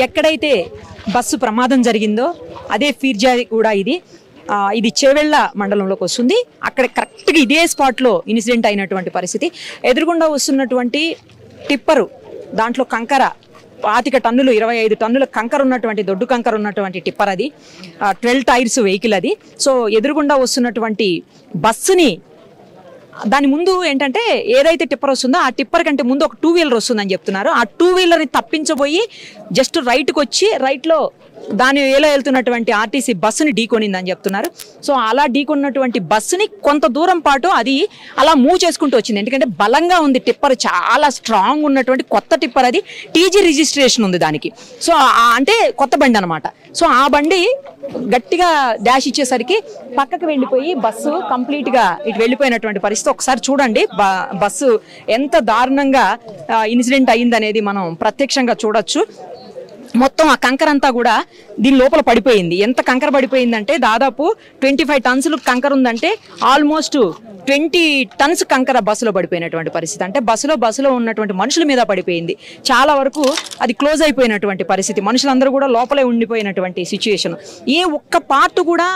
ఎక్కడైతే బస్సు ప్రమాదం జరిగిందో అదే ఫీర్జాది కూడా ఇది చేవెళ్ళ మండలంలోకి వస్తుంది. అక్కడ కరెక్ట్గా ఇదే స్పాట్లో ఇన్సిడెంట్ అయినటువంటి పరిస్థితి. ఎదురుగుండా వస్తున్నటువంటి టిప్పరు, దాంట్లో కంకర 25 టన్నులు 25 టన్నుల కంకర ఉన్నటువంటి దొడ్డు కంకర ఉన్నటువంటి టిప్పర్ అది. 12 టైర్స్ వెహికల్ అది. సో ఎదురుగుండా వస్తున్నటువంటి బస్సుని, దాని ముందు ఏంటంటే ఏదైతే టిప్పర్ వస్తుందో ఆ టిప్పర్ కంటే ముందు ఒక 2 వీలర్ వస్తుందని చెప్తున్నారు. ఆ 2 వీలర్ని తప్పించబోయి జస్ట్ రైట్కి వచ్చి రైట్లో దాని వేలో వెళ్తున్నటువంటి ఆర్టీసీ బస్సుని ఢీకొనిందని చెప్తున్నారు. సో అలా ఢీకొన్నటువంటి బస్సుని కొంత దూరం పాటు అది అలా మూవ్ చేసుకుంటూ వచ్చింది. ఎందుకంటే బలంగా ఉంది టిప్పర్, చాలా స్ట్రాంగ్ ఉన్నటువంటి కొత్త టిప్పర్ అది. టీజీ రిజిస్ట్రేషన్ ఉంది దానికి. సో అంటే కొత్త బండి అనమాట. సో ఆ బండి గట్టిగా డాష్ ఇచ్చేసరికి పక్కకు వెళ్ళిపోయి బస్సు కంప్లీట్గా ఇటు వెళ్ళిపోయినటువంటి పరిస్థితి. ఒకసారి చూడండి బస్సు ఎంత దారుణంగా ఇన్సిడెంట్ అయ్యిందనేది మనం ప్రత్యక్షంగా చూడొచ్చు. మొత్తం ఆ కంకర అంతా కూడా దీని లోపల పడిపోయింది. ఎంత కంకర పడిపోయిందంటే దాదాపు 25 టన్స్ కంకర ఉందంటే ఆల్మోస్ట్ 20 టన్స్ కంకర బస్సులో పడిపోయినటువంటి పరిస్థితి. అంటే బస్సులో ఉన్నటువంటి మనుషుల మీద పడిపోయింది. చాలా వరకు అది క్లోజ్ అయిపోయినటువంటి పరిస్థితి. మనుషులందరూ కూడా లోపలే ఉండిపోయినటువంటి సిచ్యుయేషన్. ఏ ఒక్క పార్ట్ కూడా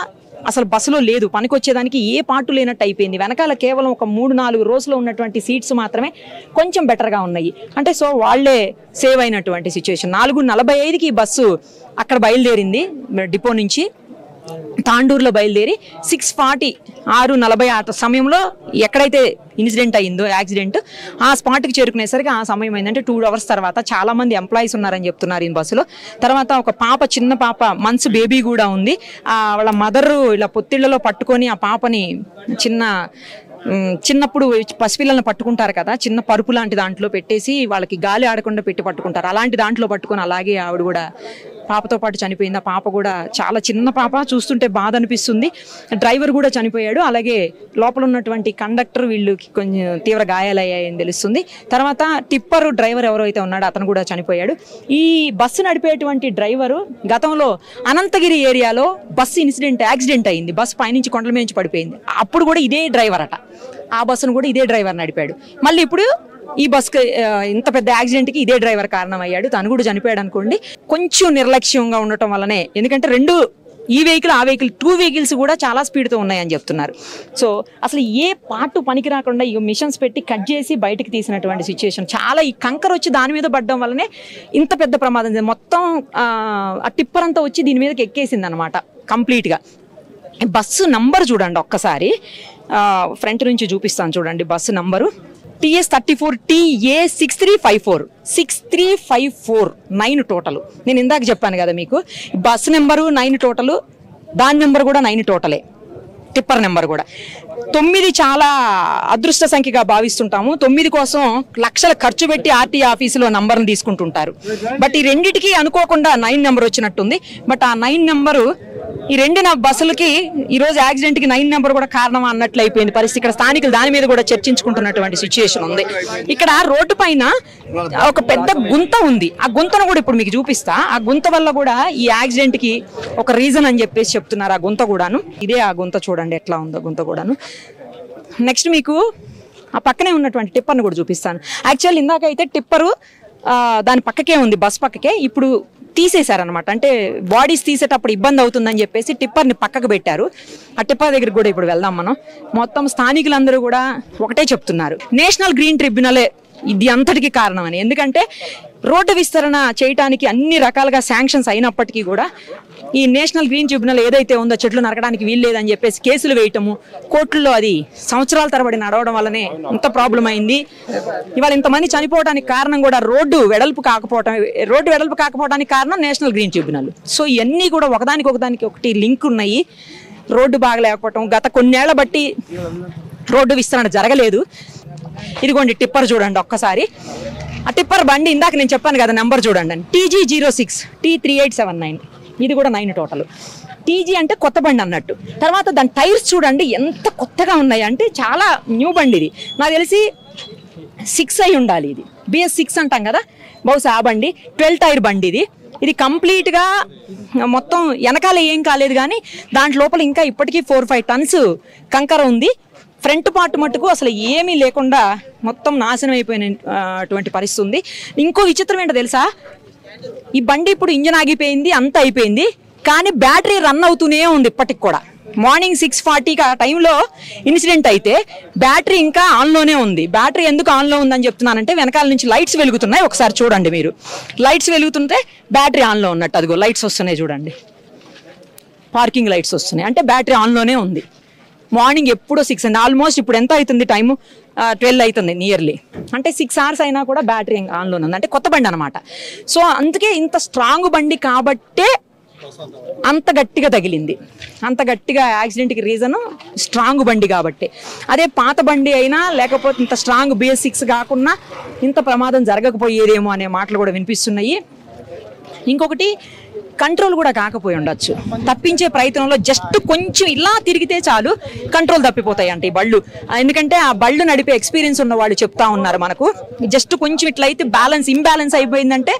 అసలు బస్సులో లేదు, పనికొచ్చేదానికి ఏ పార్టు లేనట్టు అయిపోయింది. వెనకాల కేవలం ఒక 3-4 రోజులో ఉన్నటువంటి సీట్స్ మాత్రమే కొంచెం బెటర్గా ఉన్నాయి. అంటే సో వాళ్లే సేవ్ అయినటువంటి సిచ్యువేషన్. 4:45కి ఈ బస్సు అక్కడ బయలుదేరింది డిపో నుంచి, తాండూరులో బయలుదేరి 6:40 6:40 సమయంలో ఎక్కడైతే ఇన్సిడెంట్ అయ్యిందో యాక్సిడెంట్, ఆ స్పాట్కి చేరుకునేసరికి ఆ సమయం అయిందంటే 2 అవర్స్ తర్వాత. చాలామంది ఎంప్లాయీస్ ఉన్నారని చెప్తున్నారు ఈ బస్సులో. తర్వాత ఒక పాప, చిన్న పాప, మంత్స్ బేబీ కూడా ఉంది. వాళ్ళ మదరు ఇలా పొత్తిళ్లలో పట్టుకొని ఆ పాపని చిన్నప్పుడు పసిపిల్లలను పట్టుకుంటారు కదా, చిన్న పరుపు లాంటి దాంట్లో పెట్టేసి వాళ్ళకి గాలి ఆడకుండా పట్టుకుంటారు. అలాంటి దాంట్లో పట్టుకొని అలాగే ఆవిడ కూడా పాపతో పాటు చనిపోయింది. ఆ పాప కూడా చాలా చిన్న పాప, చూస్తుంటే బాధ అనిపిస్తుంది. డ్రైవర్ కూడా చనిపోయాడు. అలాగే లోపల ఉన్నటువంటి కండక్టర్, వీళ్ళకి కొంచెం తీవ్ర గాయాలయ్యాయని తెలుస్తుంది. తర్వాత టిప్పర్ డ్రైవర్ ఎవరైతే ఉన్నాడో అతను కూడా చనిపోయాడు. ఈ బస్సు నడిపేటువంటి డ్రైవరు గతంలో అనంతగిరి ఏరియాలో బస్సు యాక్సిడెంట్ అయింది. బస్సు పైనుంచి కొండల మీద నుంచి పడిపోయింది. అప్పుడు కూడా ఇదే డ్రైవర్ అట. ఆ బస్సును కూడా ఇదే డ్రైవర్ నడిపాడు. మళ్ళీ ఇప్పుడు ఈ బస్కి ఇంత పెద్ద యాక్సిడెంట్కి ఇదే డ్రైవర్ కారణం అయ్యాడు. తను కూడా చనిపోయాడు అనుకోండి. కొంచెం నిర్లక్ష్యంగా ఉండటం వల్లనే, ఎందుకంటే ఈ వెహికల్ ఆ వెహికల్ 2 వెహికల్స్ కూడా చాలా స్పీడ్తో ఉన్నాయని చెప్తున్నారు. సో అసలు ఏ పార్ట్ పనికి రాకుండా ఈ మిషన్స్ పెట్టి కట్ చేసి బయటకు తీసినటువంటి సిచ్యువేషన్. చాలా ఈ కంకర వచ్చి దాని మీద పడడం వల్లనే ఇంత పెద్ద ప్రమాదం. మొత్తం ఆ టిప్పర్ అంతా వచ్చి దీని మీదకి ఎక్కేసింది అనమాట కంప్లీట్గా. బస్సు నంబర్ చూడండి ఒక్కసారి, ఫ్రంట్ నుంచి చూపిస్తాను చూడండి. Bus number TS34 TA 6354 9 total. నేను ఇందాక చెప్పాను కదా మీకు, బస్సు నెంబరు 9 టోటలు, దాని నెంబర్ కూడా 9 టోటలే, టిప్పర్ నెంబర్ కూడా. 9 చాలా అదృష్ట సంఖ్యగా భావిస్తుంటాము. 9 కోసం లక్షల ఖర్చు పెట్టి ఆర్టీ ఆఫీసులో నంబర్ని తీసుకుంటుంటారు. బట్ ఈ రెండిటికి అనుకోకుండా 9 నెంబర్ వచ్చినట్టుంది. బట్ ఆ 9 నెంబరు ఈ 2 బస్సులకి ఈరోజు యాక్సిడెంట్కి 9 నెంబర్ కూడా కారణం అన్నట్లు అయిపోయింది పరిస్థితి. ఇక్కడ స్థానికులు దాని మీద కూడా చర్చించుకుంటున్నటువంటి సిచ్యుయేషన్ ఉంది. ఇక్కడ రోడ్డు పైన ఒక పెద్ద గుంత ఉంది. ఆ గుంతను కూడా ఇప్పుడు మీకు చూపిస్తా. ఆ గుంత వల్ల కూడా ఈ యాక్సిడెంట్కి ఒక రీజన్ అని చెప్పేసి చెప్తున్నారు. ఆ గుంత కూడాను ఇదే. ఆ గుంత చూడండి ఎట్లా ఉందో గుంత కూడాను. నెక్స్ట్ మీకు ఆ పక్కనే ఉన్నటువంటి టిప్పర్ని కూడా చూపిస్తాను. యాక్చువల్ ఇందాకైతే టిప్పరు దాని పక్కకే ఉంది, బస్ పక్కకే. ఇప్పుడు తీసేశారనమాట. అంటే బాడీస్ తీసేటప్పుడు ఇబ్బంది అవుతుందని చెప్పేసి టిప్పర్ని పక్కకు పెట్టారు. ఆ టిప్పర్ దగ్గరికి కూడా ఇప్పుడు వెళ్దాం మనం. మొత్తం స్థానికులందరూ కూడా ఒకటే చెప్తున్నారు, నేషనల్ గ్రీన్ ట్రిబ్యునలే ఇది అంతటికి కారణం అని. ఎందుకంటే రోడ్డు విస్తరణ చేయడానికి అన్ని రకాలుగా శాంక్షన్స్ అయినప్పటికీ కూడా ఈ నేషనల్ గ్రీన్ ట్రిబ్యునల్ ఏదైతే ఉందో చెట్లు నరకడానికి వీల్లేదని చెప్పేసి కేసులు వేయటము, కోర్టుల్లో అది సంవత్సరాల తరబడి నడవడం వల్లనే ఇంత ప్రాబ్లం అయింది. ఇవాళ ఇంతమంది చనిపోవడానికి కారణం కూడా రోడ్డు వెడల్పు కాకపోవడానికి కారణం నేషనల్ గ్రీన్ ట్రిబ్యునల్. సో ఇవన్నీ కూడా ఒకదానికి లింక్ ఉన్నాయి. రోడ్డు బాగలేకపోవటం, గత కొన్నేళ్ల బట్టి రోడ్డు విస్తరణ జరగలేదు. ఇదిగోండి టిప్పర్ చూడండి ఒక్కసారి. ఆ టిప్పర్ బండి ఇందాక నేను చెప్పాను కదా నెంబర్ చూడండి, TG06 T3879. ఇది కూడా 9 టోటల్. TG అంటే కొత్త బండి అన్నట్టు. తర్వాత దాని టైర్స్ చూడండి ఎంత కొత్తగా ఉన్నాయి అంటే చాలా న్యూ బండి ఇది. నాకు తెలిసి 6 అయి ఉండాలి. ఇది BS6 అంటాం కదా, బహుశా ఆ బండి. 12 టైర్ బండి ఇది. ఇది కంప్లీట్గా మొత్తం వెనకాల ఏం కాలేదు, కానీ దాంట్ లోపల ఇంకా ఇప్పటికీ 4-5 టన్స్ కంకర ఉంది. ఫ్రంట్ పార్ట్ మట్టుకు అసలు ఏమీ లేకుండా మొత్తం నాశనం అయిపోయినటువంటి పరిస్థితి ఉంది. ఇంకో విచిత్రం ఏంటో తెలుసా, ఈ బండి ఇప్పుడు ఇంజన్ ఆగిపోయింది, అంత అయిపోయింది, కానీ బ్యాటరీ రన్ అవుతూనే ఉంది ఇప్పటికి కూడా. మార్నింగ్ 6:40 ఆ టైంలో ఇన్సిడెంట్ అయితే బ్యాటరీ ఇంకా ఆన్లోనే ఉంది. బ్యాటరీ ఎందుకు ఆన్లో ఉందని చెప్తున్నానంటే వెనకాల నుంచి లైట్స్ వెలుగుతున్నాయి, ఒకసారి చూడండి మీరు. లైట్స్ వెలుగుతుంటే బ్యాటరీ ఆన్లో ఉన్నట్టు. అదిగో లైట్స్ వస్తున్నాయి చూడండి, పార్కింగ్ లైట్స్ వస్తున్నాయి, అంటే బ్యాటరీ ఆన్లోనే ఉంది. మార్నింగ్ ఎప్పుడో 6 అండి, ఆల్మోస్ట్ ఇప్పుడు ఎంత అవుతుంది టైము, 12 అవుతుంది నియర్లీ, అంటే 6 hours అయినా కూడా బ్యాటరీ ఆన్లోనే ఉంది, అంటే కొత్త బండి అనమాట. సో అందుకే ఇంత స్ట్రాంగ్ బండి కాబట్టే అంత గట్టిగా తగిలింది. అంత గట్టిగా యాక్సిడెంట్కి రీజను స్ట్రాంగ్ బండి కాబట్టి. అదే పాత బండి అయినా లేకపోతే ఇంత స్ట్రాంగ్ BS6 కాకుండా ఇంత ప్రమాదం జరగకపోయేదేమో అనే మాటలు కూడా వినిపిస్తున్నాయి. ఇంకొకటి కంట్రోల్ కూడా కాకపోయి ఉండొచ్చు. తప్పించే ప్రయత్నంలో జస్ట్ కొంచెం ఇలా తిరిగితే చాలు కంట్రోల్ తప్పిపోతాయి అంటే ఈ బళ్ళు. ఎందుకంటే ఆ బళ్ళు నడిపే ఎక్స్పీరియన్స్ ఉన్న వాళ్ళు చెప్తా ఉన్నారు మనకు. జస్ట్ కొంచెం ఇట్లయితే ఇంబ్యాలెన్స్ అయిపోయిందంటే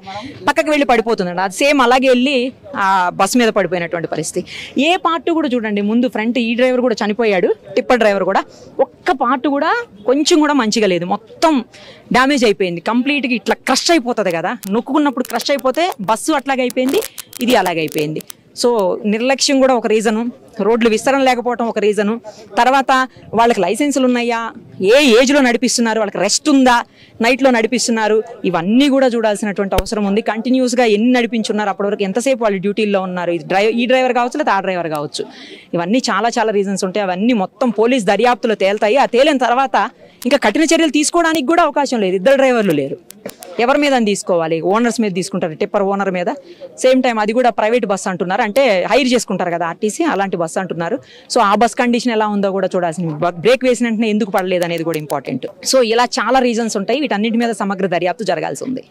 పక్కకి వెళ్ళి పడిపోతుందండి. అది సేమ్ అలాగే వెళ్ళి ఆ బస్సు మీద పడిపోయినటువంటి పరిస్థితి. ఏ పార్ట్ కూడా చూడండి, ముందు ఫ్రంట్ ఈ డ్రైవర్ కూడా చనిపోయాడు, టిప్పర్ డ్రైవర్ కూడా. ఒక్క పార్ట్ కూడా కొంచెం కూడా మంచిగా లేదు, మొత్తం డ్యామేజ్ అయిపోయింది కంప్లీట్గా. ఇట్లా క్రష్ అయిపోతుంది కదా, నొక్కుకున్నప్పుడు క్రష్ అయిపోతే బస్సు అట్లాగే అయిపోయింది, ఇది అలాగే అయిపోయింది. సో నిర్లక్ష్యం కూడా ఒక రీజను, రోడ్లు విస్తరణ లేకపోవడం ఒక రీజను, తర్వాత వాళ్ళకి లైసెన్సులు ఉన్నాయా, ఏ ఏజ్లో నడిపిస్తున్నారు, వాళ్ళకి రెస్ట్ ఉందా, నైట్లో నడిపిస్తున్నారు, ఇవన్నీ కూడా చూడాల్సినటువంటి అవసరం ఉంది. కంటిన్యూస్గా ఎన్ని నడిపించున్నారు, అప్పటివరకు ఎంతసేపు వాళ్ళు డ్యూటీల్లో ఉన్నారు, ఈ డ్రైవర్ కావచ్చు లేదా ఆ డ్రైవర్ కావచ్చు, ఇవన్నీ చాలా చాలా రీజన్స్ ఉంటాయి. అవన్నీ మొత్తం పోలీస్ దర్యాప్తులో తేలుతాయి. ఆ తేలిన తర్వాత ఇంకా కఠిన చర్యలు తీసుకోవడానికి కూడా అవకాశం లేదు. 2 డ్రైవర్లు లేరు, ఎవరి మీద తీసుకోవాలి? ఓనర్స్ మీద తీసుకుంటారు, టిప్పర్ ఓనర్ మీద. సేమ్ టైం అది కూడా ప్రైవేట్ బస్ అంటున్నారు, అంటే హైర్ చేసుకుంటారు కదా ఆర్టీసీ, అలాంటి బస్సు అంటున్నారు. సో ఆ బస్ కండిషన్ ఎలా ఉందో కూడా చూడాల్సింది. బ్రేక్ వేసిన వెంటనే ఎందుకు పడలేదు అనేది కూడా ఇంపార్టెంట్. సో ఇలా చాలా రీజన్స్ ఉంటాయి, వీటన్నిటి మీద సమగ్ర దర్యాప్తు జరగాల్సి ఉంది.